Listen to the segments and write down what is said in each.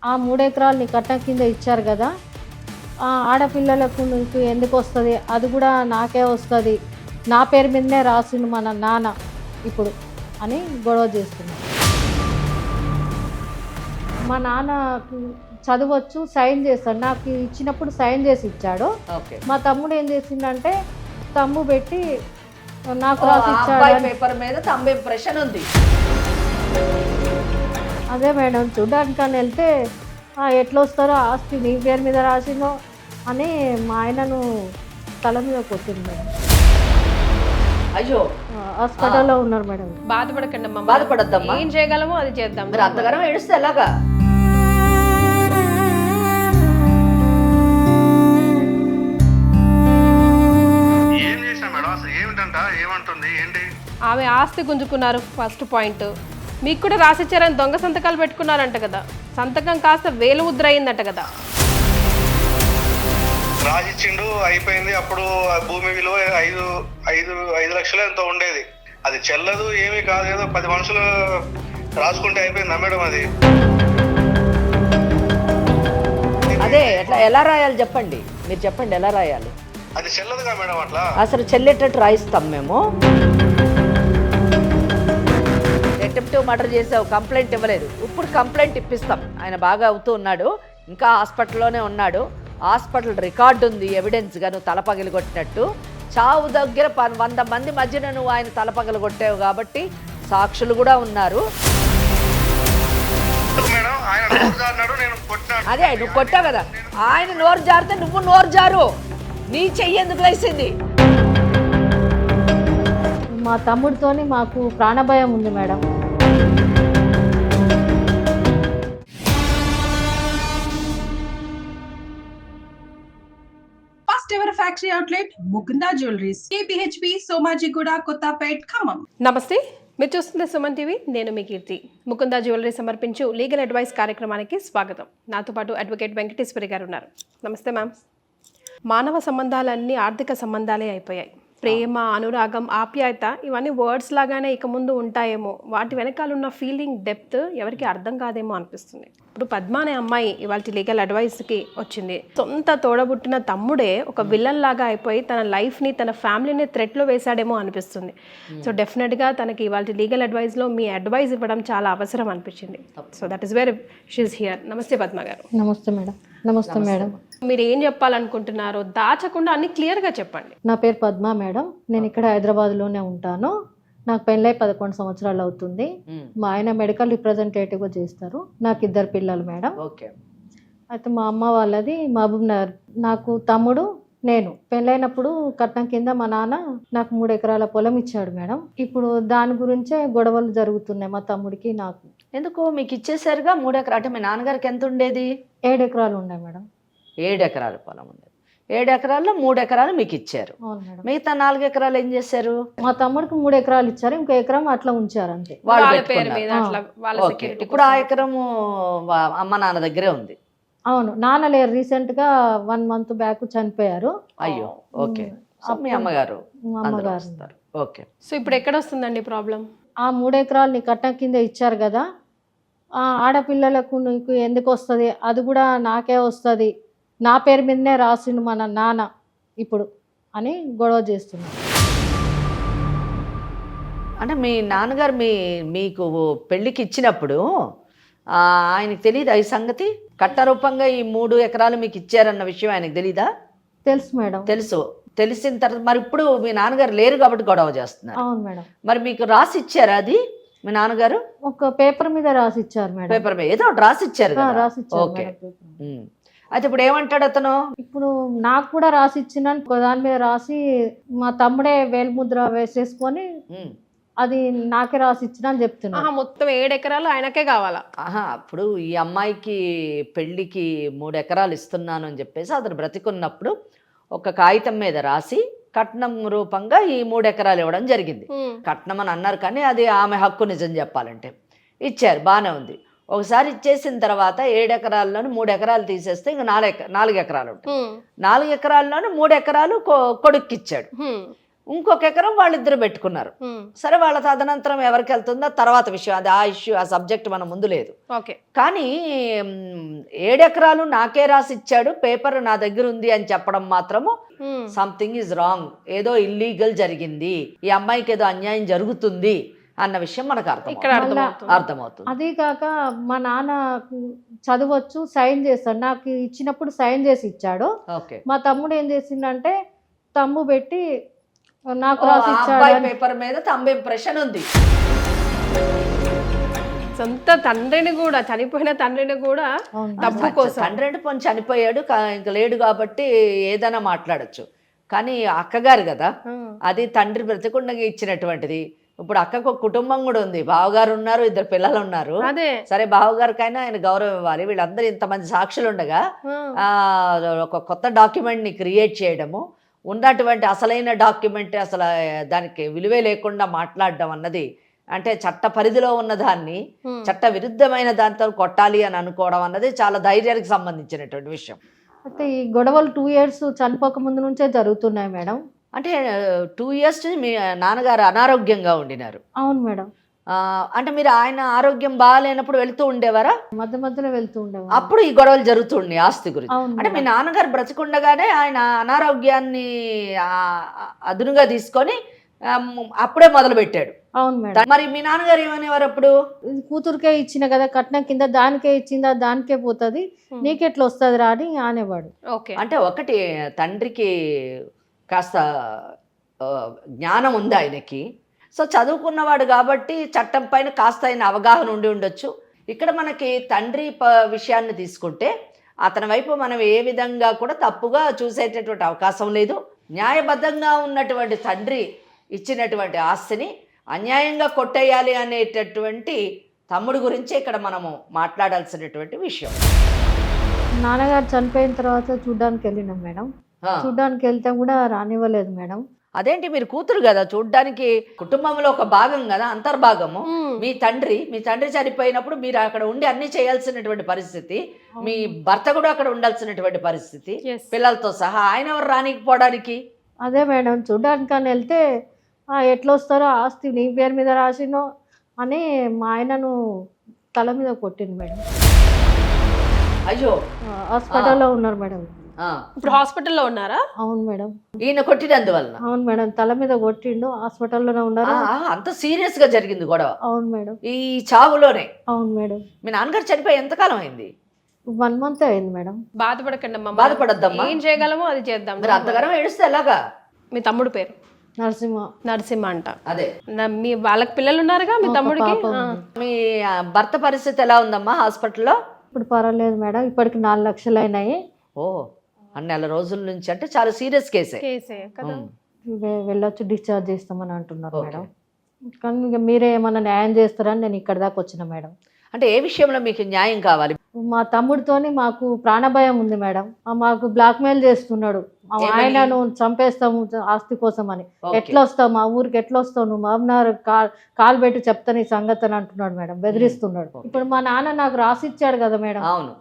ఆ 3 ఎకరాలని కట్నం కింద ఇచ్చారు కదా, ఆడపిల్లలకు నీకు ఎందుకు వస్తుంది, అది కూడా నాకే వస్తుంది, నా పేరు మీదనే రాసిండు మన నాన్న ఇప్పుడు అని గొడవ చేస్తున్నాడు. మా నాన్న చదవచ్చు, సైన్ చేస్తాడు, నాకు ఇచ్చినప్పుడు సైన్ చేసి ఇచ్చాడు. మా తమ్ముడు ఏం చేసిండంటే తమ్ము పెట్టి నాకు రాసి ఇచ్చాడు. పేపర్ మీద తమ్ము ఇంప్రెషన్ ఉంది. అదే మేడం, చూడడానికని వెళ్తే ఎట్లా వస్తారో ఆస్తి నీ పేరు మీద రాసిందో అని మా ఆయనను తల మీద కొట్టింది మేడం. అయ్యో, హాస్పిటల్లో ఉన్నారు మేడం. బాధపడకండి అమ్మా, బాధపడద్దమ్మా, ఏం చేయగలమో అది చేద్దాం. మీరు అంతగానం ఏడుస్తే ఎలాగా? ఆమె ఆస్తి గుంజుకున్నారు ఫస్ట్ పాయింట్. మీకు కూడా రాసిచ్చారని దొంగ సంతకాలు పెట్టుకున్నారంట కదా, సంతకం కాస్త వేలు ముద్ర అయిందట కదా. రాసిచ్చిండు, అయిపోయింది. అప్పుడు భూమి విలువ 5 లక్షలు ఎంతో ఉండేది. అది చెల్లదు, ఏమీ కాదు, ఏదో 10 మనుషులు రాసుకుంటే అయిపోయింది మేడం. అది అదే ఎట్లా ఎలా రాయాలి చెప్పండి, మీరు చెప్పండి ఎలా రాయాలి. అది చెల్లదుగా మేడం. అట్లా అసలు చెల్లేటట్టు రాయిస్తాం మేము. అటెంప్టివ్ మర్డర్ చేసావు, కంప్లైంట్ ఇవ్వలేదు, ఇప్పుడు కంప్లైంట్ ఇప్పిస్తాం. ఆయన బాగా అవుతూ ఉన్నాడు, ఇంకా హాస్పిటల్లోనే ఉన్నాడు. హాస్పిటల్ రికార్డు ఉంది ఎవిడెన్స్గా నువ్వు తల పగిలిగొట్టినట్టు. చావు దగ్గర 100 మంది మధ్యన నువ్వు ఆయన తల పగిలిగొట్టావు కాబట్టి సాక్షులు కూడా ఉన్నారు. అదే నువ్వు కొట్టావు కదా, ఆయన నోరు జారితే నువ్వు నోరు జారు. నీ చెయ్యి ఎందుకు లేసింది? మా తమ్ముడితోని మాకు ప్రాణభయం ఉంది madam. Factory outlet Mukunda jewelleries, KPHP, Somajiguda, Kothapet, Khammam. నమస్తే, మీరు చూస్తుంది సుమన్ టీవీ. నేను మీ కీర్తి. ముకుందా జ్యువెలరీ సమర్పించు లీగల్ అడ్వైస్ కార్యక్రమానికి స్వాగతం. నాతో పాటు అడ్వకేట్ వెంకటేశ్వరి గారు ఉన్నారు. నమస్తే మ్యామ్. మానవ సంబంధాలన్నీ ఆర్థిక సంబంధాలే అయిపోయాయి. ప్రేమ, అనురాగం, ఆప్యాయత ఇవన్నీ వర్డ్స్ లాగానే ఇక ముందు ఉంటాయేమో, వాటి వెనకాల ఉన్న ఫీలింగ్ డెప్త్ ఎవరికి అర్థం కాదేమో అనిపిస్తుంది. ఇప్పుడు పద్మ అనే అమ్మాయి ఇవాళ లీగల్ అడ్వైస్కి వచ్చింది. సొంత తోడబుట్టిన తమ్ముడే ఒక విలన్ లాగా అయిపోయి తన లైఫ్ని, తన ఫ్యామిలీని థ్రెట్లో వేశాడేమో అనిపిస్తుంది. సో డెఫినెట్గా తనకి ఇవాళ లీగల్ అడ్వైస్లో మీ అడ్వైస్ ఇవ్వడం చాలా అవసరం అనిపించింది. So that is where she is here. నమస్తే పద్మ గారు. నమస్తే మేడం. నమస్తే మేడం. మీరు ఏం చెప్పాలనుకుంటున్నారో దాచకుండా అన్ని క్లియర్గా చెప్పండి. నా పేరు పద్మ మేడం. నేను ఇక్కడ హైదరాబాద్లోనే ఉంటాను. నాకు పెళ్ళై 11 సంవత్సరాలు అవుతుంది. మా ఆయన మెడికల్ రిప్రజెంటేటివ్గా చేస్తారు. నాకు 2 పిల్లలు మేడం. అయితే మా అమ్మ వాళ్ళది మహబూబ్ నగర్. నాకు తమ్ముడు, నేను పెళ్ళైనప్పుడు కట్నం కింద మా నాన్న నాకు 3 ఎకరాల పొలం ఇచ్చాడు మేడం. ఇప్పుడు దాని గురించే గొడవలు జరుగుతున్నాయి మా తమ్ముడికి నాకు. ఎందుకు మీకు ఇచ్చేసరిగా 3 ఎకరాలు? అంటే మీ నాన్నగారికి ఎంత ఉండేది? 7 ఎకరాలు ఉన్నాయి మేడం. 7 ఎకరాల పొలం ఉండేది. 7 ఎకరాల్లో 3 ఎకరాలు మీకు ఇచ్చారు. మిగతా 4 ఎకరాలు ఏం చేశారు? మా తమ్ముడికి 3 ఎకరాలు ఇచ్చారు, ఇంకో ఎకరం అట్లా ఉంచారు అంతే. వాళ్ళ పేరు మీద అట్లా వాళ్ళ సెక్యూరిటీ. ఇప్పుడు ఆ ఎకరము అమ్మ నాన్న దగ్గరే ఉంది. అవును, నాన్న లేరు, రీసెంట్ గా 1 మంత్ బ్యాక్ చనిపోయారు. అయ్యో, ఓకే. మీ అమ్మగారు అమ్మగారు. ఓకే. సో ఇప్పుడు ఎక్కడ వస్తుందండి ప్రాబ్లం? ఆ 3 ఎకరాలని కట్నం కింద ఇచ్చారు కదా, ఆడపిల్లలకు నీకు ఎందుకు వస్తుంది, అది కూడా నాకే వస్తుంది, నా పేరు మీదనే రాసిండు మన నాన్న ఇప్పుడు అని గొడవ చేస్తున్నారు. అంటే మీ నాన్నగారు మీకు పెళ్ళికి ఇచ్చినప్పుడు ఆయనకి తెలియదా ఈ సంగతి? కట్టరూపంగా ఈ 3 ఎకరాలు మీకు ఇచ్చారన్న విషయం ఆయనకు తెలీదా? తెలుసు మేడం. తెలుసు. తెలిసిన తర్వాత మరి ఇప్పుడు మీ నాన్నగారు లేరు కాబట్టి గొడవ చేస్తున్నారు. అవును మేడం. మరి మీకు రాసి ఇచ్చారా అది? మీ నాన్నగారు ఒక పేపర్ మీద రాసి ఇచ్చారు మేడం. పేపర్ మీద ఏదో రాసి ఇచ్చారు కదా? రాసి ఇచ్చారు. ఓకే. అయితే ఇప్పుడు ఏమంటాడు అతను? ఇప్పుడు నాకు కూడా రాసి ఇచ్చిన దాని మీద రాసి మా తమ్ముడే వేలిముద్ర వేసేసుకొని అది నాకే రాసి ఇచ్చిన అని చెప్తున్నా. మొత్తం 7 ఎకరాలు ఆయనకే కావాలా? అప్పుడు ఈ అమ్మాయికి పెళ్లికి 3 ఎకరాలు ఇస్తున్నాను అని చెప్పేసి అతను బ్రతికున్నప్పుడు ఒక కాగితం మీద రాసి కట్నం రూపంగా ఈ 3 ఎకరాలు ఇవ్వడం జరిగింది. కట్నం అని అన్నారు కానీ అది ఆమె హక్కు, నిజం చెప్పాలంటే ఇచ్చారు, బాగానే ఉంది. ఒకసారి ఇచ్చేసిన తర్వాత 7 ఎకరాల్లోని 3 ఎకరాలు తీసేస్తే ఇంకా 4 ఎకరాలు ఉంటాయి. 4 ఎకరాల్లోని 3 ఎకరాలు కొడుక్కి ఇచ్చాడు. ఇంకొక ఎకరం వాళ్ళిద్దరు పెట్టుకున్నారు. సరే వాళ్ళ తదనంతరం ఎవరికి వెళ్తుందో తర్వాత విషయం, అది ఆ ఇష్యూ, ఆ సబ్జెక్ట్ మన ముందు లేదు. ఓకే. కానీ 7 ఎకరాలు నాకే రాసి ఇచ్చాడు, పేపర్ నా దగ్గర ఉంది అని చెప్పడం మాత్రము సంథింగ్ ఈజ్ రాంగ్, ఏదో ఇల్లీగల్ జరిగింది, ఈ అమ్మాయికి ఏదో అన్యాయం జరుగుతుంది అన్న విషయం మనకు అర్థమవుతుంది. అదే కాక మా నాన్న చదవచ్చు, సైన్ చేస్తాడు, నాకు ఇచ్చినప్పుడు సైన్ చేసి ఇచ్చాడు. మా తమ్ముడు ఏం చేసిండంటే తమ్ము పెట్టి నాకు రాసి ఇచ్చాడు. పేపర్ మీద తమ్ము ఇంప్రెషన్ ఉంది. సొంత తండ్రిని కూడా, చనిపోయిన తండ్రిని కూడా డబ్బు కోసం, తండ్రి అంటే పోనీ చనిపోయాడు ఇంకా లేడు కాబట్టి ఏదైనా మాట్లాడచ్చు, కానీ అక్కగారు కదా, అది తండ్రి బ్రతికుండగా ఇచ్చినటువంటిది. ఇప్పుడు అక్కకు ఒక కుటుంబం కూడా ఉంది, బావగారు ఉన్నారు, 2 పిల్లలు ఉన్నారు. సరే బావగారికైనా ఆయన గౌరవం ఇవ్వాలి. వీళ్ళందరూ ఇంతమంది సాక్షులు ఉండగా ఒక కొత్త డాక్యుమెంట్ ని క్రియేట్ చేయడము, ఉన్నటువంటి అసలైన డాక్యుమెంట్ అసలు దానికి విలువే లేకుండా మాట్లాడడం అన్నది, అంటే చట్ట పరిధిలో ఉన్న దాన్ని చట్ట విరుద్ధమైన దాంతో కొట్టాలి అని అనుకోవడం అన్నది చాలా ధైర్యానికి సంబంధించినటువంటి విషయం. అయితే ఈ గొడవలు 2 years చనిపోక ముందు నుంచే జరుగుతున్నాయి మేడం. అంటే 2 years మీ నాన్నగారు అనారోగ్యంగా ఉండినారు? అవును మేడం. అంటే మీరు ఆయన ఆరోగ్యం బాగాలేనప్పుడు వెళ్తూ ఉండేవారా? మధ్య మధ్యలో వెళ్తూ ఉండేవారు. అప్పుడు ఈ గొడవలు జరుగుతుండే ఆస్తి గురించి. అంటే మీ నాన్నగారు బ్రతికుండగానే ఆయన అనారోగ్యాన్ని అదునుగా తీసుకొని అప్పుడే మొదలు పెట్టాడు. అవును మేడం. మరి మీ నాన్నగారు ఏమనేవారు అప్పుడు? కూతురికే ఇచ్చిన కదా కట్నం కింద, దానికే ఇచ్చిందా, దానికే పోతుంది, నీకెట్లా వస్తుంది రా అని అనేవాడు. అంటే ఒకటి, తండ్రికి కాస్త జ్ఞానం ఉంది ఆయనకి, సో చదువుకున్నవాడు కాబట్టి చట్టం పైన కాస్త ఆయన అవగాహన ఉండి ఉండొచ్చు. ఇక్కడ మనకి తండ్రి విషయాన్ని తీసుకుంటే అతని వైపు మనం ఏ విధంగా కూడా తప్పుగా చూసేటటువంటి అవకాశం లేదు. న్యాయబద్ధంగా ఉన్నటువంటి తండ్రి ఇచ్చినటువంటి ఆస్తిని అన్యాయంగా కొట్టేయాలి అనేటటువంటి తమ్ముడు గురించి ఇక్కడ మనము మాట్లాడాల్సినటువంటి విషయం. నాన్నగారు చనిపోయిన తర్వాత చూడ్డానికి వెళ్ళినాం మేడం. చూడ్డానికి వెళ్తే కూడా రానివ్వలేదు మేడం. అదేంటి, మీరు కూతురు కదా, చూడ్డానికి కుటుంబంలో ఒక భాగం కదా, అంతర్భాగము. మీ తండ్రి చనిపోయినప్పుడు మీరు అక్కడ ఉండి అన్ని చేయాల్సినటువంటి పరిస్థితి, మీ భర్త కూడా అక్కడ ఉండాల్సినటువంటి పరిస్థితి, పిల్లలతో సహా. ఆయన ఎవరు రానికపోవడానికి? అదే మేడం, చూడ్డానికి అని వెళ్తే ఎట్లా వస్తారో, ఆస్తి నీ పేరు మీద రాసినో అని మా ఆయనను తల మీద కొట్టింది మేడం. అయ్యో, హాస్పిటల్లో ఉన్నారు మేడం. ఇప్పుడు హాస్పిటల్లో ఉన్నారా? అవును మేడం. ఈయన కొట్టినందువల్ల? అవును మేడం, తల మీద కొట్టిండు, హాస్పిటల్లోనే ఉన్నారు. అంత సీరియస్ గా జరిగింది గొడవ? అవును మేడం. ఈ చావులోనే? అవును మేడం. మీ నాన్నగారు చనిపోయి ఎంతకాలం అయింది? 1 month అయింది మేడం. బాధపడకండి అమ్మా, బాధపడద్దమ్మా, ఏం చేయగలమో అది చేద్దాం. మీరు అంతగానం ఏడుస్తే ఎలాగా? మీ తమ్ముడు పేరు? నరసింహ అంట. అదే, మీ వాళ్ళకి పిల్లలు ఉన్నారుగా మీ తమ్ముడికి? మీ భర్త పరిస్థితి ఎలా ఉందమ్మా హాస్పిటల్లో? ఇప్పుడు పర్వాలేదు మేడం, ఇప్పటికి 4 లక్షలు అయినాయి. ఓ, 2 నెలల రోజుల నుంచి, అంటే చాలా సీరియస్ కేసే కదా. వెళ్ళొచ్చు, డిశ్చార్జ్ చేస్తామని అంటున్నారు మేడం. కానీ ఇక మీరే ఏమన్నా న్యాయం చేస్తారని నేను ఇక్కడ దాకా వచ్చిన మేడం. అంటే ఏ విషయంలో మీకు న్యాయం కావాలి? మా తమ్ముడితోని మాకు ప్రాణభయం ఉంది మేడం. మాకు బ్లాక్మెయిల్ చేస్తున్నాడు, ఆయనను చంపేస్తాము ఆస్తి కోసం అని. ఎట్లా వస్తావు మా ఊరికి, ఎట్లా వస్తావు నువ్వు, మామనారు కాలు పెట్టి చెప్తాను ఈ సంగతి అని అంటున్నాడు మేడం, బెదిరిస్తున్నాడు. ఇప్పుడు మా నాన్న నాకు రాసిచ్చాడు కదా మేడం. అవును,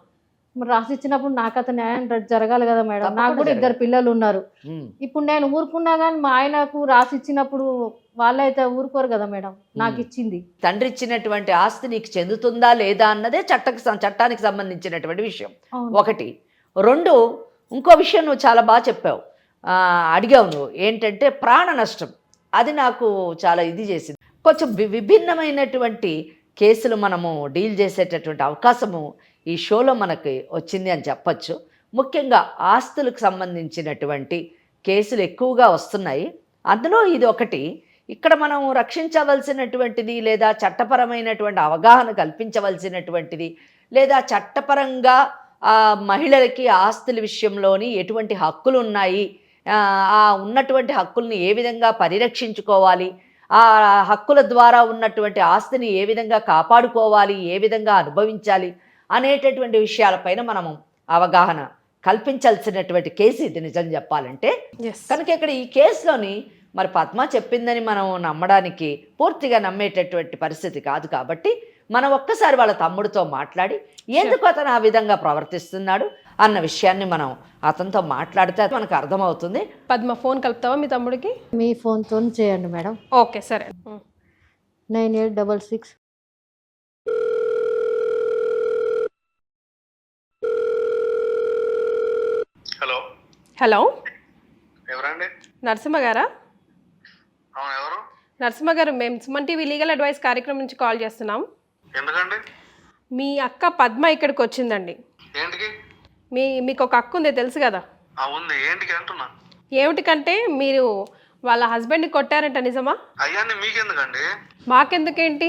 రాసిచ్చినప్పుడు నాకు అతను న్యాయం జరగాలి కదా మేడం. నాకు కూడా 2 పిల్లలు ఉన్నారు. ఇప్పుడు నేను ఊరుకున్నా కానీ మా ఆయనకు రాసిచ్చినప్పుడు వాళ్ళైతే ఊరుకోరు కదా మేడం. నాకు ఇచ్చింది, తండ్రి ఇచ్చినటువంటి ఆస్తి నీకు చెందుతుందా లేదా అన్నదే చట్టానికి సంబంధించినటువంటి విషయం. 1. 2, ఇంకో విషయం నువ్వు చాలా బాగా చెప్పావు, అడిగావు నువ్వు, ఏంటంటే ప్రాణ నష్టం. అది నాకు చాలా ఇది చేసింది. కొంచెం విభిన్నమైనటువంటి కేసులు మనము డీల్ చేసేటటువంటి అవకాశము ఈ షోలో మనకి వచ్చింది అని చెప్పచ్చు. ముఖ్యంగా ఆస్తులకు సంబంధించినటువంటి కేసులు ఎక్కువగా వస్తున్నాయి. అందులో ఇది ఒకటి. ఇక్కడ మనం రక్షించవలసినటువంటిది, లేదా చట్టపరమైనటువంటి అవగాహన కల్పించవలసినటువంటిది, లేదా చట్టపరంగా మహిళలకి ఆస్తుల విషయంలోని ఎటువంటి హక్కులు ఉన్నాయి, ఆ ఉన్నటువంటి హక్కుల్ని ఏ విధంగా పరిరక్షించుకోవాలి, ఆ హక్కుల ద్వారా ఉన్నటువంటి ఆస్తిని ఏ విధంగా కాపాడుకోవాలి, ఏ విధంగా అనుభవించాలి అనేటటువంటి విషయాలపైన మనము అవగాహన కల్పించాల్సినటువంటి కేసు ఇది నిజం చెప్పాలంటే. కనుక ఇక్కడ ఈ కేసులోని మరి పద్మ చెప్పిందని మనం నమ్మడానికి, పూర్తిగా నమ్మేటటువంటి పరిస్థితి కాదు. కాబట్టి మనం ఒక్కసారి వాళ్ళ తమ్ముడితో మాట్లాడి ఎందుకు అతను ఆ విధంగా ప్రవర్తిస్తున్నాడు, అన్న విషయాన్ని మనం అతనితో మాట్లాడితే మనకు అర్థమవుతుంది. పద్మ ఫోన్ కలుపుతావా మీ తమ్ముడికి? మీ ఫోన్తో చేయండి మేడం. ఓకే సరే. 9866. హలో హలో, ఎవరండి? నరసింహ గారా? అవును, ఎవరు? నరసింహ గారు, మేము సుమన్ టీవీ లీగల్ అడ్వైస్ కార్యక్రమం నుంచి కాల్ చేస్తున్నాం. ఎందుకండి? మీ అక్క పద్మ ఇక్కడికి వచ్చిందండి. ఏంటికి? మీకు ఒక అక్క ఉంది తెలుసు కదా? ఉంది. ఏంటికి అంటున్నా? ఏమిటికంటే మీరు వాళ్ళ హస్బెండ్ని కొట్టారంట, నిజమా? అయ్యాన్ని మీకెందుకండి? మాకెందుకేంటి,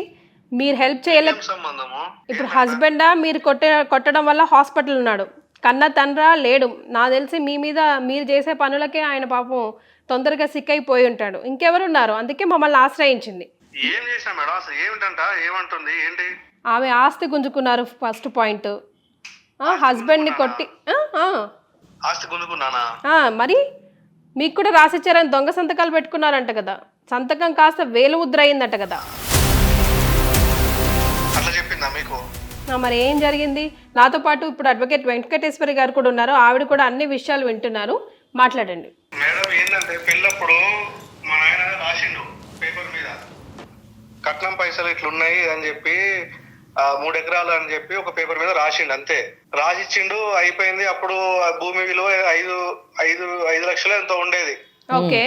మీరు హెల్ప్ చేయలే. సంబంధము ఇప్పుడు హస్బెండా మీరు కొట్టడం వల్ల హాస్పిటల్ ఉన్నాడు, కన్న తండ్రా లేడు. నాకు తెలిసి మీ మీద మీరు చేసే పనులకే ఆయన పాపం తొందరగా సిక్ అయిపోయి ఉంటాడు. ఇంకెవరు ఉన్నారు? అందుకే మమ్మల్ని ఆశ్రయించింది. ఏం చేసినా మేడం? అసలు ఏమిటంట? ఏమంటుంది? ఏంటి? ఆమె ఆస్తి గుంజుకున్నారు ఫస్ట్ పాయింట్. హస్బెండ్ని కొట్టి ఆస్తి గుంజుకున్నానా? మరి మీకు కూడా రాసిచ్చారని దొంగ సంతకాలు పెట్టుకున్నారంట కదా, సంతకం కాస్త వేలు ముద్ర అయిందట కదా. అట్లా చెప్పిందా మీకు? మరి ఏం జరిగింది? నాతో పాటు ఇప్పుడు అడ్వకేట్ వెంకటేశ్వరి గారు కూడా ఉన్నారు, ఆవిడ కూడా అన్ని విషయాలు వింటున్నారు, మాట్లాడండి. మేడం ఏంటంటే పెళ్ళప్పుడు మా నాయన రాసిండు పేపర్ మీద కట్నం పైసలు ఇట్లున్నాయి అని చెప్పి 3 ఎకరాలు అని చెప్పి ఒక పేపర్ మీద రాసిండు, అంతే. రాసిచ్చిండు, అయిపోయింది. అప్పుడు ఆ భూమి విలువ 5 లక్షలు ఎంతో ఉండేది. ఓకే,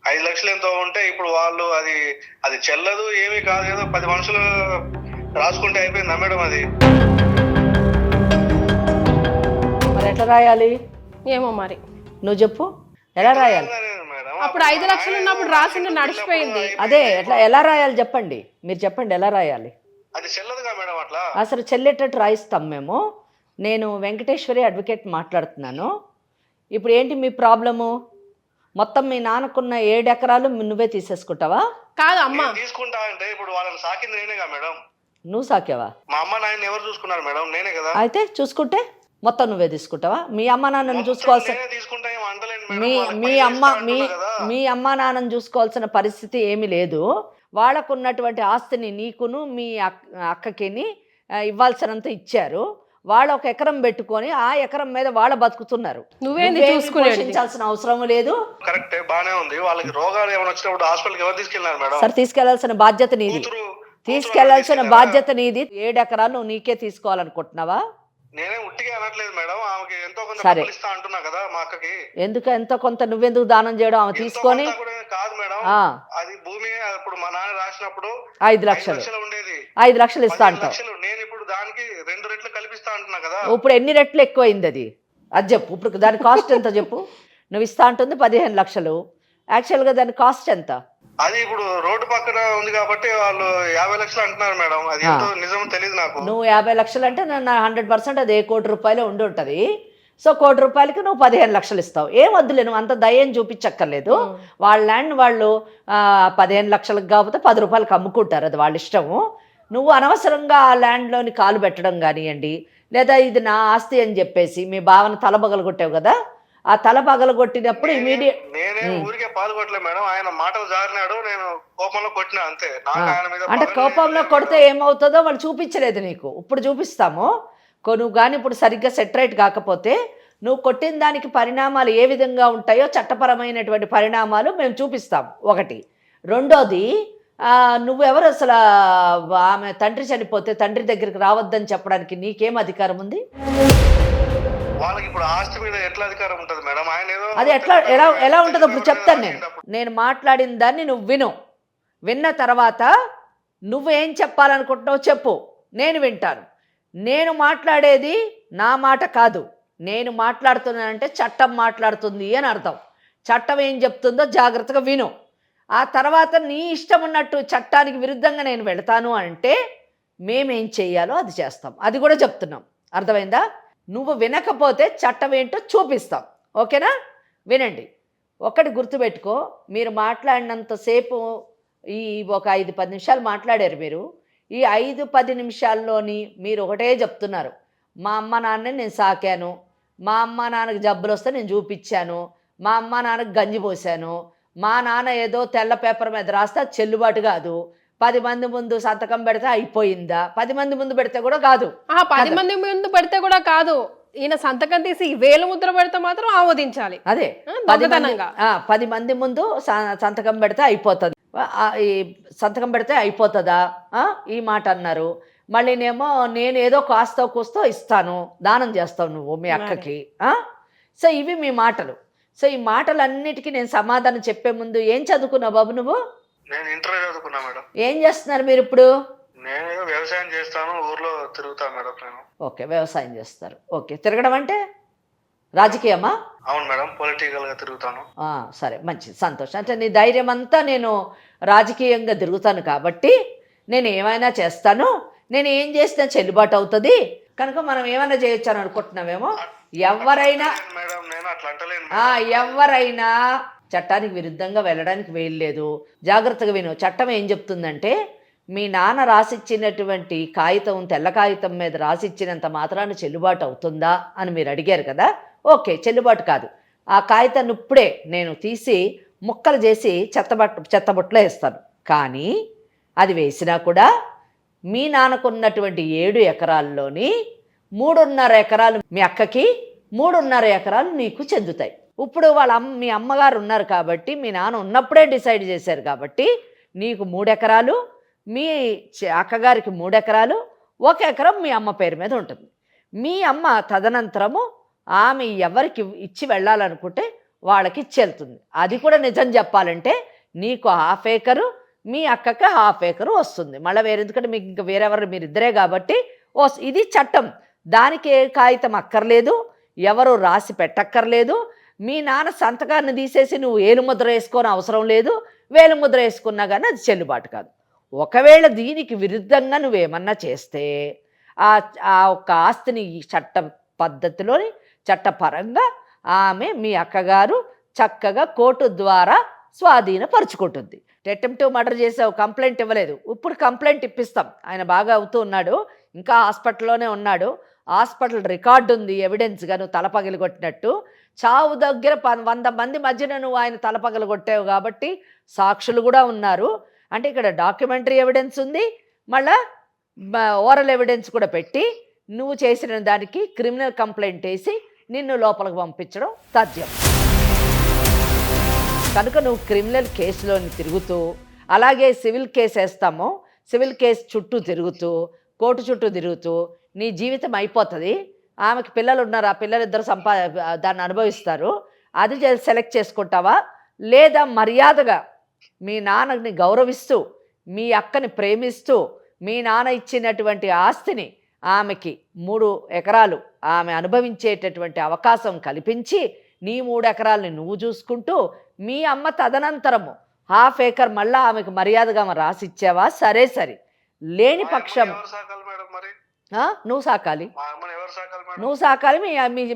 5 లక్షలు ఎంతో ఉంటే ఇప్పుడు వాళ్ళు అది చెల్లదు, ఏమీ కాదు, ఏదో 10 మనుషులు రాసుకుంటే అయిపోయిందా మేడం? అది మరి ఎట్లా రాయాలి? ఏమో మరి నువ్వు చెప్పు, ఎలా రాయాలి? మేడం అప్పుడు 5 లక్షలు ఉన్నప్పుడు రాసిండు, నడిచిపోయింది. అదే ఎలా రాయాలి చెప్పండి, మీరు చెప్పండి ఎలా రాయాలి. అది చెల్లదుగా మేడం అట్లా. అసలు చెల్లేటట్టు రాయిస్తాం మేము. నేను వెంకటేశ్వరి అడ్వకేట్ మాట్లాడుతున్నాను. ఇప్పుడు ఏంటి మీ ప్రాబ్లము? మొత్తం మీ నాన్నకున్న 7 ఎకరాలు నువ్వే తీసేసుకుంటావా? కాదు అమ్మా, తీసుకుంటా అంటే ఇప్పుడు వాళ్ళని సాకింది నేనేగా మేడం. నువ్వు సాకేవా? మా అమ్మ నాయన ఎవరు చూసుకున్నారు మేడం? నేనే కదా. అయితే చూసుకుంటే మొత్తం నువ్వే తీసుకుంటావా? మీ అమ్మ నాన్నను చూసుకోవాల్సిన నేనే తీసుకుంటా, ఏం అంటలేను మేడం. మీ వాళ్ళకి మీ పైసలు అమ్మ ఇస్తా మీ అంటున్నా కదా. మీ అమ్మ నాన్నను చూసుకోవాల్సిన పరిస్థితి ఏమీ లేదు. వాళ్ళకు ఉన్నటువంటి ఆస్తిని నీకును మీ అక్కకిని ఇవ్వాల్సినంత ఇచ్చారు. వాళ్ళు 1 ఎకరం పెట్టుకొని ఆ ఎకరం మీద వాళ్ళు బతుకుతున్నారు. నువ్వేంది నువ్వేమీ చూసుకునేది? పోషించాల్సిన అవసరం లేదు. కరెక్టే, బానే ఉంది. వాళ్ళకి రోగాలు ఏమైనా వచ్చినప్పుడు హాస్పిటల్కి ఎవరు తీసుకెళ్ళినారు మేడం? సరే, తీసుకెళ్లాల్సిన బాధ్యత నీది. తీసుకెళ్లాల్సిన బాధ్యత నీది. 7 ఎకరాలు నువ్వు నీకే తీసుకోవాలనుకుంటున్నావా? నేనే ఉట్టిగా అనట్లేదు మేడం. ఆమెకి ఎంతో కొంత సరే. డబ్బులు ఇస్తా అంటున్నా కదా మా అక్కకి. ఎందుకు ఎంతో కొంత నువ్వెందుకు దానం చేయడం? ఆమె ఎంతో తీసుకొని కొంత కూడా కాదు మేడం. ఆ, అది భూమి అప్పుడు మా నాన్న రాసినప్పుడు 5 5 లక్షలు లక్షలు ఉండేది. 5 లక్షలు ఇస్తా 15 అంటావు. లక్షలు. నేను ఇప్పుడు దానికి 2 రెట్లు కల్పిస్తా అంటున్నా కదా. ఇప్పుడు ఎన్ని రెట్లు ఎక్కువైంది అది చెప్పు. ఇప్పుడు దాని కాస్ట్ ఎంత చెప్పు. నువ్వు ఇస్తా అంటుంది 15 లక్షలు, యాక్చువల్గా దాని కాస్ట్ ఎంత? అది ఇప్పుడు రోడ్డు పక్కన ఉంది కాబట్టి వాళ్ళు 50 లక్షలు అంటున్నారు మేడం. అది ఎంతో నిజం తెలియదు నాకు. నువ్వు 50 లక్షలు అంటే నా 100% అది 1 కోటి రూపాయలు ఉండి ఉంటుంది. సో 1 కోటి రూపాయలకి నువ్వు 15 లక్షలు ఇస్తావు. ఏం వద్దులే, నువ్వు అంత దయ్యం చూపించక్కర్లేదు. వాళ్ళ ల్యాండ్ వాళ్ళు 15 లక్షలకు కాకపోతే 10 రూపాయలకి అమ్ముకుంటారు, అది వాళ్ళ ఇష్టము. నువ్వు అనవసరంగా ఆ ల్యాండ్లోని కాలు పెట్టడం కానివ్వండి, లేదా ఇది నా ఆస్తి అని చెప్పేసి మీ భావన తల పగలగొట్టావు కదా, ఆ తల పగలగొట్టినప్పుడు ఇమీడియట్ నేనే ఊరికే పాల్గొట్టలే మేడం. ఆయన మాటలు జారినాడు, నేను కోపంలో కొట్టినా అంతే. నాకు ఆయన మీద అంటే పగ కోపంలో లేదు కొడితే ఏమవుతుందో వాళ్ళు చూపించలేదు నీకు. ఇప్పుడు చూపిస్తాము. నువ్వు కానీ ఇప్పుడు సరిగ్గా సెటరేట్ కాకపోతే నువ్వు కొట్టిన దానికి పరిణామాలు ఏ విధంగా ఉంటాయో చట్టపరమైనటువంటి పరిణామాలు మేము చూపిస్తాం. ఒకటి. రెండోది, నువ్వెవరు అసలు? ఆమె తండ్రి చనిపోతే తండ్రి దగ్గరికి రావద్దని చెప్పడానికి నీకేం అధికారం ఉంది? వాళ్ళకి ఇప్పుడు ఆస్తి మీద ఎట్లా అధికారం ఉంటుంది మేడం? ఆయన ఏదో అది ఎలా ఉంటుందో ఇప్పుడు చెప్తాను. నేను మాట్లాడిన దాన్ని నువ్వు విన్న తర్వాత నువ్వేం చెప్పాలనుకుంటున్నావు చెప్పు, నేను వింటాను. నేను మాట్లాడేది నా మాట కాదు. నేను మాట్లాడుతున్నానంటే చట్టం మాట్లాడుతుంది అని అర్థం. చట్టం ఏం చెప్తుందో జాగ్రత్తగా విను. ఆ తర్వాత నీ ఇష్టం ఉన్నట్టు చట్టానికి విరుద్ధంగా నేను వెళతాను అంటే మేమేం చెయ్యాలో అది చేస్తాం. అది కూడా చెప్తున్నాం. అర్థమైందా? నువ్వు వినకపోతే చట్టం ఏంటో చూపిస్తాం. ఓకేనా? వినండి. ఒకటి గుర్తుపెట్టుకో, మీరు మాట్లాడినంతసేపు ఈ ఒక 5-10 నిమిషాలు మాట్లాడారు మీరు. ఈ 5-10 నిమిషాల్లోని మీరు ఒకటే చెప్తున్నారు, మా అమ్మ నాన్నని నేను సాకాను, మా అమ్మ నాన్నకి జబ్బులు వస్తే నేను చూపించాను, మా అమ్మ నాన్నకి గంజి పోసాను, మా నాన్న ఏదో తెల్ల పేపర్ మీద రాస్తే అది చెల్లుబాటు కాదు, 10 మంది ముందు సంతకం పెడితే అయిపోయిందా? 10 మంది ముందు పెడితే కూడా కాదు. 10 మంది ముందు పెడితే కూడా కాదు. ఈయన సంతకం తీసి వేలు ముద్ర పెడితే మాత్రం ఆమోదించాలి. అదే దొంగతనంగా 10 మంది ముందు సంతకం పెడితే అయిపోతుంది. ఈ సంతకం పెడితే అయిపోతుందా ఈ మాట అన్నారు. మళ్ళీనేమో నేను ఏదో కాస్తో కూస్తో ఇస్తాను, దానం చేస్తావు నువ్వు మీ అక్కకి. సో ఇవి మీ మాటలు. సో ఈ మాటలన్నిటికీ నేను సమాధానం చెప్పే ముందు ఏం చదువుకున్నావు బాబు నువ్వు? నేను ఇంటర్ చదువుకున్నా మేడం. ఏం చేస్తున్నారు మీరు ఇప్పుడు? నేను వ్యవసాయం చేస్తాను, ఊర్లో తిరుగుతా మేడం నేను. ఓకే, వ్యవసాయం చేస్తారు. ఓకే, తిరగడం అంటే రాజకీయమా? అవును మేడం, పొలిటికల్ గా తిరుగుతాను. సరే, మంచిది, సంతోషం. అంటే నీ ధైర్యం అంతా నేను రాజకీయంగా తిరుగుతాను కాబట్టి నేను ఏమైనా చేస్తాను, నేను ఏం చేసినా చెల్లుబాటు అవుతుంది కనుక మనం ఏమైనా చేయొచ్చు అని అనుకుంటున్నామేమో. ఎవరైనా మేడం నేను అట్లా అంటలేను. ఎవరైనా చట్టానికి విరుద్ధంగా వెళ్ళడానికి వీల్లేదు. జాగ్రత్తగా విను. చట్టం ఏం చెప్తుందంటే మీ నాన్న రాసిచ్చినటువంటి కాగితం, తెల్ల కాగితం మీద రాసిచ్చినంత మాత్రాన చెల్లుబాటు అవుతుందా అని మీరు అడిగారు కదా. ఓకే, చెల్లుబాటు కాదు. ఆ కాగితాన్ని ఇప్పుడే నేను తీసి ముక్కలు చేసి చెత్తబుట్టలో వేస్తాను. కానీ అది వేసినా కూడా మీ నాన్నకున్నటువంటి 7 ఎకరాల్లోని 3.5 ఎకరాలు మీ అక్కకి, 3.5 ఎకరాలు నీకు చెందుతాయి. ఇప్పుడు మీ అమ్మగారు ఉన్నారు కాబట్టి, మీ నాన్న ఉన్నప్పుడే డిసైడ్ చేశారు కాబట్టి నీకు 3 ఎకరాలు, మీ అక్కగారికి 3 ఎకరాలు, 1 ఎకరం మీ అమ్మ పేరు మీద ఉంటుంది. మీ అమ్మ తదనంతరము ఆమె ఎవరికి ఇచ్చి వెళ్ళాలనుకుంటే వాళ్ళకి ఇచ్చి వెళ్తుంది. అది కూడా నిజం చెప్పాలంటే నీకు 1/2 ఎకరు, మీ అక్కకి 1/2 ఎకరు వస్తుంది. మళ్ళీ ఎందుకంటే మీకు ఇంకా వేరెవరు, మీరిద్దరే కాబట్టి ఇది చట్టం. దానికి ఏ కాగితం అక్కర్లేదు, ఎవరు రాసి పెట్టక్కర్లేదు. మీ నాన్న సంతకాన్ని తీసేసి నువ్వు ఏలుముద్ర వేసుకొని అవసరం లేదు. వేలుముద్ర వేసుకున్నా కానీ అది చెల్లుబాటు కాదు. ఒకవేళ దీనికి విరుద్ధంగా నువ్వేమన్నా చేస్తే ఆ ఒక్క ఆస్తిని ఈ చట్ట పద్ధతిలోని చట్టపరంగా ఆమె మీ అక్కగారు చక్కగా కోర్టు ద్వారా స్వాధీనపరుచుకుంటుంది. అటెంప్ట్ మర్డర్ చేసావు, కంప్లైంట్ ఇవ్వలేదు, ఇప్పుడు కంప్లైంట్ ఇప్పిస్తాం. ఆయన బాగా అవుతూ ఉన్నాడు, ఇంకా హాస్పిటల్లోనే ఉన్నాడు. హాస్పిటల్ రికార్డు ఉంది ఎవిడెన్స్గా నువ్వు తలపగిలి కొట్టినట్టు. చావు దగ్గర 100 మంది మధ్యన నువ్వు ఆయన తలపగలు కొట్టావు కాబట్టి సాక్షులు కూడా ఉన్నారు. అంటే ఇక్కడ డాక్యుమెంటరీ ఎవిడెన్స్ ఉంది, మళ్ళా ఓరల్ ఎవిడెన్స్ కూడా పెట్టి నువ్వు చేసిన దానికి క్రిమినల్ కంప్లైంట్ వేసి నిన్ను లోపలికి పంపించడం తథ్యం. కనుక నువ్వు క్రిమినల్ కేసులోని తిరుగుతూ, అలాగే సివిల్ కేసు వేస్తాము, సివిల్ కేసు చుట్టూ తిరుగుతూ, కోర్టు చుట్టూ తిరుగుతూ నీ జీవితం అయిపోతుంది. ఆమెకి పిల్లలు ఉన్నారు, ఆ పిల్లలిద్దరు దాన్ని అనుభవిస్తారు. అది సెలెక్ట్ చేసుకుంటావా, లేదా మర్యాదగా మీ నాన్నని గౌరవిస్తూ, మీ అక్కని ప్రేమిస్తూ, మీ నాన్న ఇచ్చినటువంటి ఆస్తిని ఆమెకి 3 ఎకరాలు ఆమె అనుభవించేటటువంటి అవకాశం కల్పించి నీ 3 ఎకరాలని నువ్వు చూసుకుంటూ, మీ అమ్మ తదనంతరము 1/2 ఎకర్ మళ్ళా ఆమెకు మర్యాదగా రాసిచ్చావా? సరే, లేని పక్షం నువ్వు సాకాలి, నువ్వు సాకాలి,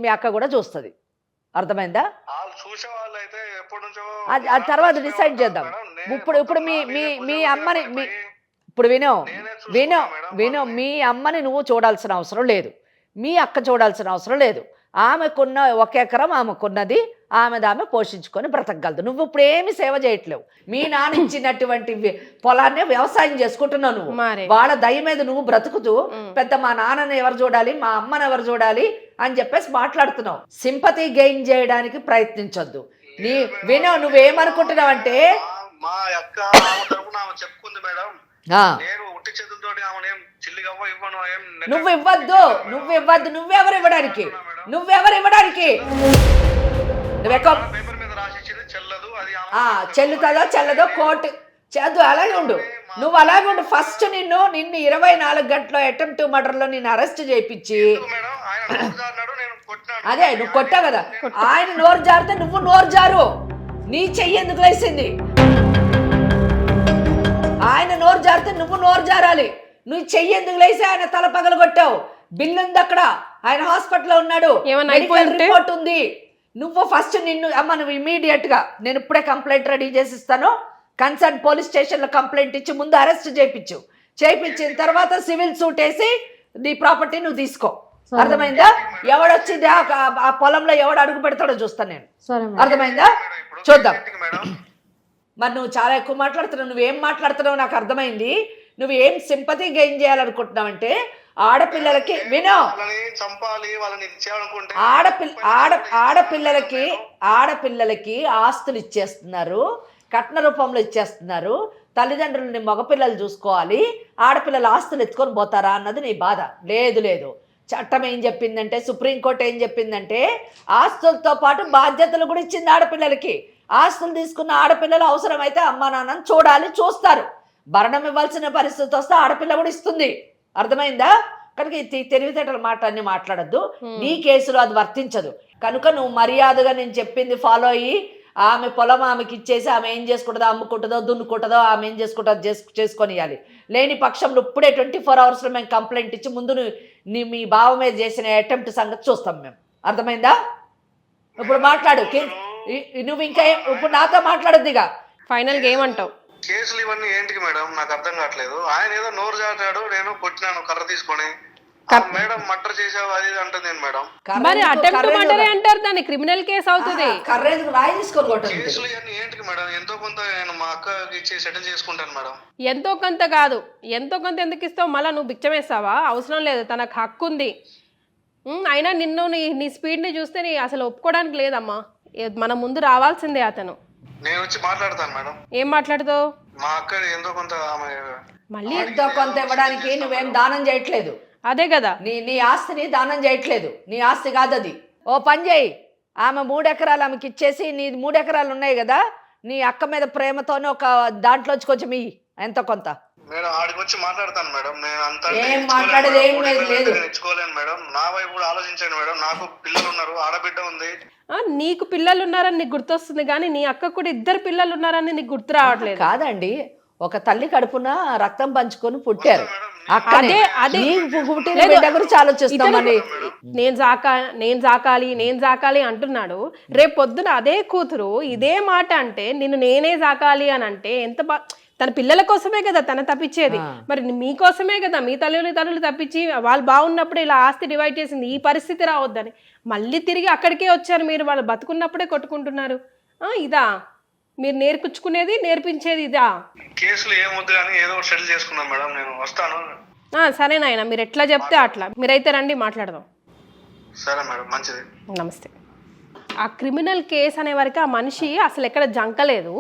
మీ అక్క కూడా చూస్తుంది. అర్థమైందా? అది తర్వాత డిసైడ్ చేద్దాం. ఇప్పుడు మీ అమ్మని ఇప్పుడు వినో మీ అమ్మని నువ్వు చూడాల్సిన అవసరం లేదు, మీ అక్క చూడాల్సిన అవసరం లేదు. ఆమెకున్న 1 ఎకరం ఆమెకున్నది, ఆమె పోషించుకొని బ్రతకగలదు. నువ్వు ఇప్పుడు ఏమి సేవ చేయట్లేవు. మీ నాన్న ఇచ్చినటువంటి పొలాన్ని వ్యవసాయం చేసుకుంటున్నావు నువ్వు. వాళ్ళ దయ మీద నువ్వు బ్రతుకుతూ పెద్ద మా నాన్నని ఎవరు చూడాలి, మా అమ్మని ఎవరు చూడాలి అని చెప్పేసి మాట్లాడుతున్నావు. సింపతి గెయిన్ చేయడానికి ప్రయత్నించొద్దు. నువ్వేమనుకుంటున్నావంటే మా అక్క చెప్పుకుంది మేడం, నువ్వు ఇవ్వద్దు, నువ్వెవరు ఇవ్వడానికి, చెల్లుతుందో చెల్లదో కోర్టు చదువు. అలాగే ఉండు, నువ్వు అలాగే ఉండు. ఫస్ట్ నిన్ను 24 గంటల అటెంప్ట్ మర్డర్లో నిన్ను అరెస్ట్ చేయించి, అదే నువ్వు కొట్టావు కదా, ఆయన నోరు జారితే నువ్వు నోరు జారు. నీ చెయ్యి ఎందుకు వేసింది? ఆయన నోరు జారితే నువ్వు నోరు జారాలి. నువ్వు చెయ్యి ఎందుకు లేసి ఆయన తల పగలు కొట్టావు? బిల్లు ఉంది అక్కడ, ఆయన హాస్పిటల్లో ఉన్నాడు, రిపోర్ట్ ఉంది. నువ్వు ఫస్ట్ నువ్వు ఇమీడియట్ గా నేను ఇప్పుడే కంప్లైంట్ రెడీ చేసిస్తాను, కన్సర్న్ పోలీస్ స్టేషన్ లో కంప్లైంట్ ఇచ్చి ముందు అరెస్ట్ చేయించిన తర్వాత సివిల్ సూట్ వేసి నీ ప్రాపర్టీ నువ్వు తీసుకో. అర్థమైందా? ఎవడొచ్చింది ఆ పొలంలో ఎవడు అడుగు పెడతాడో చూస్తాను నేను. అర్థమైందా? చూద్దాం. మరి నువ్వు చాలా ఎక్కువ మాట్లాడుతున్నావు. నువ్వేం మాట్లాడుతున్నావు నాకు అర్థమైంది. నువ్వు ఏం సింపతి గెయిన్ చేయాలనుకుంటున్నావంటే ఆడపిల్లలకి వినో, వాళ్ళని చంపాలి, వాళ్ళని చేయాలనుకుంటే ఆడపిల్లలకి ఆస్తులు ఇచ్చేస్తున్నారు, కట్న రూపంలో ఇచ్చేస్తున్నారు. తల్లిదండ్రులని మగపిల్లలు చూసుకోవాలి, ఆడపిల్లల ఆస్తులు ఎత్తుకొని పోతారా అన్నది నీ బాధ. లేదు, చట్టం ఏం చెప్పిందంటే, సుప్రీంకోర్టు ఏం చెప్పిందంటే ఆస్తులతో పాటు బాధ్యతలు కూడా ఇచ్చింది ఆడపిల్లలకి. ఆస్తులు తీసుకున్న ఆడపిల్లలు అవసరమైతే అమ్మా నాన్నని చూస్తారు. భరణం ఇవ్వాల్సిన పరిస్థితి వస్తే ఆడపిల్ల కూడా ఇస్తుంది. అర్థమైందా? కనుక ఈ తెలివితేటల మాట అన్ని మాట్లాడద్దు. నీ కేసులో అది వర్తించదు. కనుక నువ్వు మర్యాదగా నేను చెప్పింది ఫాలో అయ్యి ఆమె పొలం ఆమెకి ఇచ్చేసి ఆమె ఏం చేసుకుంటుందో, అమ్ముకుంటుందో, దున్నుకుంటుందో, ఆమె ఏం చేసుకుంటుందో చేసుకొని ఇవ్వాలి. లేని పక్షంలో ఇప్పుడే 24 అవర్స్లో మేము కంప్లైంట్ ఇచ్చి ముందు మీ బావ మీద చేసిన అటెంప్ట్ సంగతి చూస్తాం మేము. అర్థమైందా? ఇప్పుడు మాట్లాడు. నువ్వు ఇంకా ఇప్పుడు నాతో మాట్లాడద్దు. ఇక ఫైనల్గా ఏమంటావు? కేసులు ఇవన్నీ ఏంటికి మేడం, నాకు అర్థం కావట్లేదు. ఆయన ఏదో నోరు జాటాడు, నేను కొట్టినాను కర్ర తీసుకొని. మేడం మర్డర్ చేసావు అది అంటుంది నేను మేడం. మరి అటెంప్ట్ మర్డర్ అంటారు, దాన్ని క్రిమినల్ కేసు అవుతుంది. రాయి తీసుకొని కేసులు ఇవన్నీ ఏంటికి మేడం? ఎంతో కొంత నేను మా అక్కకి ఇచ్చి సెటిల్ చేసుకుంటాను మేడం. ఎంతో కొంత కాదు, ఎంతో కొంత ఎందుకు ఇస్తావు? మళ్ళీ నువ్వు బిచ్చమేస్తావా? అవసరం లేదు, తనకు హక్కు ఉంది. అయినా నిన్ను నీ స్పీడ్ని చూస్తే నీ అసలు ఒప్పుకోవడానికి లేదమ్మా. మన ముందు రావాల్సిందే అతను. నేను వచ్చి మాట్లాడతాను మేడం. ఏం మాట్లాడుతావు? మా అక్క ఎంతో కొంత మళ్ళీ ఎంతో కొంత ఇవ్వడానికి నువ్వేం దానం చేయట్లేదు. అదే కదా, నీ ఆస్తిని దానం చేయట్లేదు. నీ ఆస్తి కాదు అది. ఓ పని చేయి, ఆమె 3 ఎకరాలు ఆమెకి ఇచ్చేసి, నీ 3 ఎకరాలు ఉన్నాయి కదా, నీ అక్క మీద ప్రేమతోనే ఒక దాంట్లోంచి కొంచెం ఇయ్యి ఎంతో కొంత. మేడం ఆడికి వచ్చి మాట్లాడతాను మేడం. నేను అంత ఏం మాట్లాడేది ఏం లేదు. ఇచ్చుకోలేను మేడం. నా వైపు కూడా ఆలోచించండి మేడం. నాకు పిల్లలు ఉన్నారు, ఆడబిడ్డ ఉంది. నీకు పిల్లలు ఉన్నారని నీకు గుర్తొస్తుంది, కానీ నీ అక్క కూడా 2 పిల్లలు ఉన్నారని నీకు గుర్తు రావట్లేదు. కాదండి, ఒక తల్లి కడుపున రక్తం పంచుకొని పుట్టారు. గురించి ఆలోచిస్తామని నేను జాకాలి అంటున్నాడు. రేపు పొద్దున అదే కూతురు ఇదే మాట అంటే, నేనే జాకాలి అని అంటే ఎంత తన పిల్లల కోసమే కదా తన తప్పించేది. మరి మీకోసమే కదా, మీ తల్లులు తప్పించి వాళ్ళు బాగున్నప్పుడు ఇలా ఆస్తి డివైడ్ చేసింది. ఈ పరిస్థితి రావద్దని మళ్ళీ తిరిగి అక్కడికే వచ్చారు. మీరు వాళ్ళు బతుకున్నప్పుడే కొట్టుకుంటున్నారు. ఇదా మీరు నేర్పించేది ఇదా? కేసులు ఏమొద్దు కానీ ఏదో సెటిల్ చేసుకున్నాం మేడం. నేను వస్తాను. సరేనాయన, మీరు ఎట్లా చెప్తే అట్లా. మీరైతే రండి, మాట్లాడదాం. సరే మేడం, మంచిది. నమస్తే. ఆ క్రిమినల్ కేసు అనే వరకు ఆ మనిషి అసలు ఎక్కడ జంకలేదు,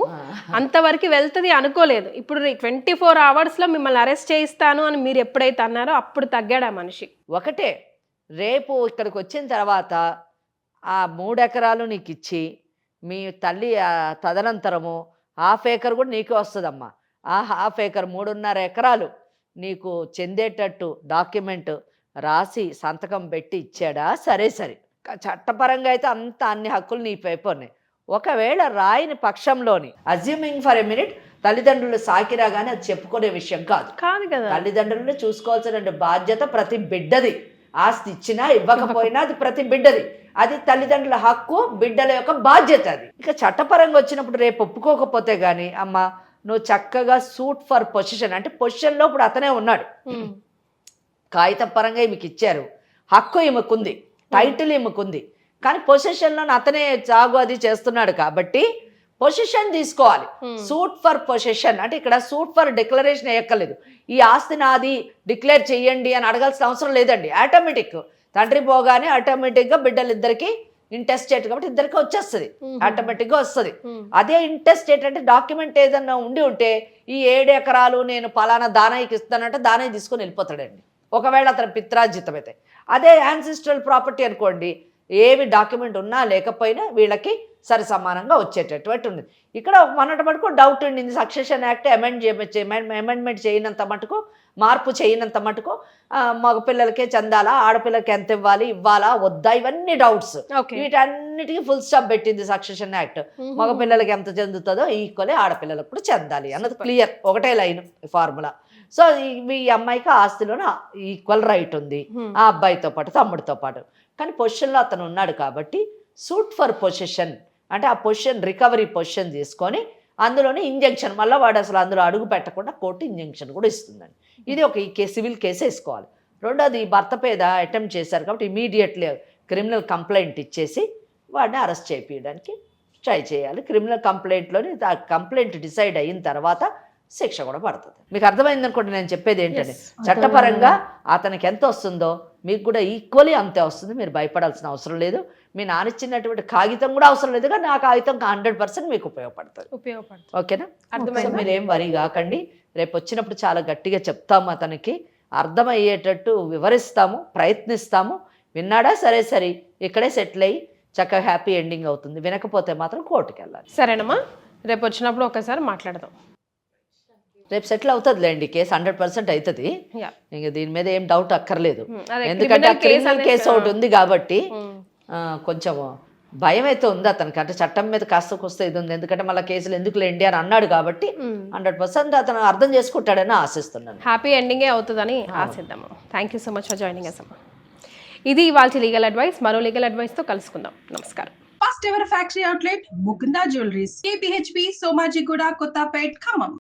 అంతవరకు వెళ్తుంది అనుకోలేదు. ఇప్పుడు 24 అవర్స్లో మిమ్మల్ని అరెస్ట్ చేయిస్తాను అని మీరు ఎప్పుడైతే అన్నారో అప్పుడు తగ్గాడు ఆ మనిషి. ఒకటే, రేపు ఇక్కడికి వచ్చిన తర్వాత ఆ 3 ఎకరాలు నీకు ఇచ్చి మీ తల్లి తదనంతరము 1/2 ఏకర్ కూడా నీకే వస్తుందమ్మా. ఆ 1/2 ఏకర్ 3.5 ఎకరాలు నీకు చెందేటట్టు డాక్యుమెంట్ రాసి సంతకం పెట్టి ఇచ్చాడా? సరే, చట్టపరంగా అయితే అన్ని హక్కులు నీ వైపు ఉన్నాయి. ఒకవేళ రాయని పక్షంలోని, అజ్యూమింగ్ ఫర్ ఎ మినిట్, తల్లిదండ్రులు సాకిరా కానీ అది చెప్పుకునే విషయం కాదు కదా. తల్లిదండ్రులను చూసుకోవాల్సిన బాధ్యత ప్రతి బిడ్డది. ఆస్తి ఇచ్చినా ఇవ్వకపోయినా అది ప్రతి బిడ్డది. అది తల్లిదండ్రుల హక్కు, బిడ్డల యొక్క బాధ్యత అది. ఇక చట్టపరంగా వచ్చినప్పుడు రేపు ఒప్పుకోకపోతే గానీ, అమ్మ నువ్వు చక్కగా సూట్ ఫర్ పొజిషన్, అంటే పొజిషన్లో ఇప్పుడు అతనే ఉన్నాడు. కాగిత పరంగా ఈమెకి ఇచ్చారు, హక్కు ఈమెకుంది, టైటిల్ ఈమెకుంది. కానీ పొజిషన్లో అతనే చాగు అది చేస్తున్నాడు కాబట్టి పొజిషన్ తీసుకోవాలి. సూట్ ఫర్ పొజిషన్ అంటే ఇక్కడ సూట్ ఫర్ డిక్లరేషన్ వేయక్కర్లేదు. ఈ ఆస్తి నాది డిక్లేర్ చెయ్యండి అని అడగాల్సిన అవసరం లేదండి. ఆటోమేటిక్ తండ్రి పోగానే ఆటోమేటిక్గా బిడ్డలిద్దరికి ఇంటెస్టేట్ కాబట్టి ఇద్దరికి వచ్చేస్తుంది, ఆటోమేటిక్గా వస్తుంది. అదే ఇంటెస్టేట్ అంటే డాక్యుమెంట్ ఏదన్నా ఉండి ఉంటే ఈ 7 ఎకరాలు నేను పలానా దానయ్యకి ఇస్తానంటే దానయ్య తీసుకొని వెళ్ళిపోతాడండి, ఒకవేళ అతను పిత్రార్జితం అయితే. అదే యాన్సిస్ట్రల్ ప్రాపర్టీ అనుకోండి, ఏవి డాక్యుమెంట్ ఉన్నా లేకపోయినా వీళ్ళకి సరి సమానంగా వచ్చేటటువంటి ఉంది. ఇక్కడ మొన్నటి మటుకు డౌట్ ఉండింది. సక్సెషన్ యాక్ట్ అమెండ్మెంట్ చేయనంత మటుకు, మార్పు చేయనంత మటుకు మగపిల్లలకే చెందాలా, ఆడపిల్లలకి ఎంత ఇవ్వాలా వద్దా, ఇవన్నీ డౌట్స్. వీటన్నిటికీ ఫుల్ స్టాప్ పెట్టింది సక్సెషన్ యాక్ట్. మగపిల్లలకి ఎంత చెందుతుందో ఈక్వలే ఆడపిల్లలకు కూడా చెందాలి అన్నది క్లియర్, ఒకటే లైన్ ఫార్ములా. సో ఈ అమ్మాయికి ఆస్తిలోనే ఈక్వల్ రైట్ ఉంది, ఆ అబ్బాయితో పాటు తమ్ముడితో పాటు. కానీ పొజిషన్లో అతను ఉన్నాడు కాబట్టి సూట్ ఫర్ పొజిషన్ అంటే ఆ పొజిషన్ రికవరీ పొజిషన్ తీసుకొని అందులోనే ఇంజంక్షన్, మళ్ళీ వాడు అసలు అందులో అడుగు పెట్టకుండా కోర్టు ఇంజంక్షన్ కూడా ఇస్తుందండి. ఇది ఒక సివిల్ కేసు వేసుకోవాలి. రెండోది భర్త మీద అటెంప్ట్ చేశారు కాబట్టి ఇమీడియట్లీ క్రిమినల్ కంప్లైంట్ ఇచ్చేసి వాడిని అరెస్ట్ చేయించడానికి ట్రై చేయాలి. క్రిమినల్ కంప్లైంట్లోని ఆ కంప్లైంట్ డిసైడ్ అయిన తర్వాత శిక్ష కూడా పడుతుంది. మీకు అర్థమైంది అనుకోండి నేను చెప్పేది ఏంటంటే, చట్టపరంగా అతనికి ఎంత వస్తుందో మీకు కూడా ఈక్వలీ అంతే వస్తుంది. మీరు భయపడాల్సిన అవసరం లేదు. మీ నానిచ్చినటువంటి కాగితం కూడా అవసరం లేదు, కానీ ఆ కాగితం 100% మీకు ఉపయోగపడుతుంది. ఓకేనా? అర్థమైంది. మీరేం వరి కాకండి. రేపు వచ్చినప్పుడు చాలా గట్టిగా చెప్తాము, అతనికి అర్థమయ్యేటట్టు వివరిస్తాము, ప్రయత్నిస్తాము. విన్నాడా సరే సరే ఇక్కడే సెటిల్ అయ్యి చక్కగా హ్యాపీ ఎండింగ్ అవుతుంది. వినకపోతే మాత్రం కోర్టుకి వెళ్ళాలి. సరేనమ్మా, రేపు వచ్చినప్పుడు ఒకసారి మాట్లాడదాం. రేపు సెటిల్ అవుతుందిలేండి, కేసు 100% అవుతుంది. Yeah. ఇంక దీని మీద ఏం డౌట్ అక్కర్లేదు. అదే, ఎందుకంటే criminal case క్రిమినల్ అనేది కేసు ఒకటి ఉంది కాబట్టి Hmm. కొంచెం భయం అయితే ఉంది అతనికి. అంటే చట్టం మీద కాస్త కొస్తే ఇది ఉంది, ఎందుకంటే మళ్ళీ కేసులు ఎందుకు లేండి అని అన్నాడు కాబట్టి 100% అతను అర్థం చేసుకుంటాడని ఆశిస్తున్నాను. హ్యాపీ ఎండింగే అవుతుందని ఆశిద్దాము. Thank you so much for joining us అమ్మా. ఇది ఇవాళ లీగల్ అడ్వైస్. మరో లీగల్ అడ్వైస్తో కలుసుకుందాం. నమస్కారం. First ever factory outlet Mukunda jewelleries, KPHP, Somajiguda, Kothapet, Khammam.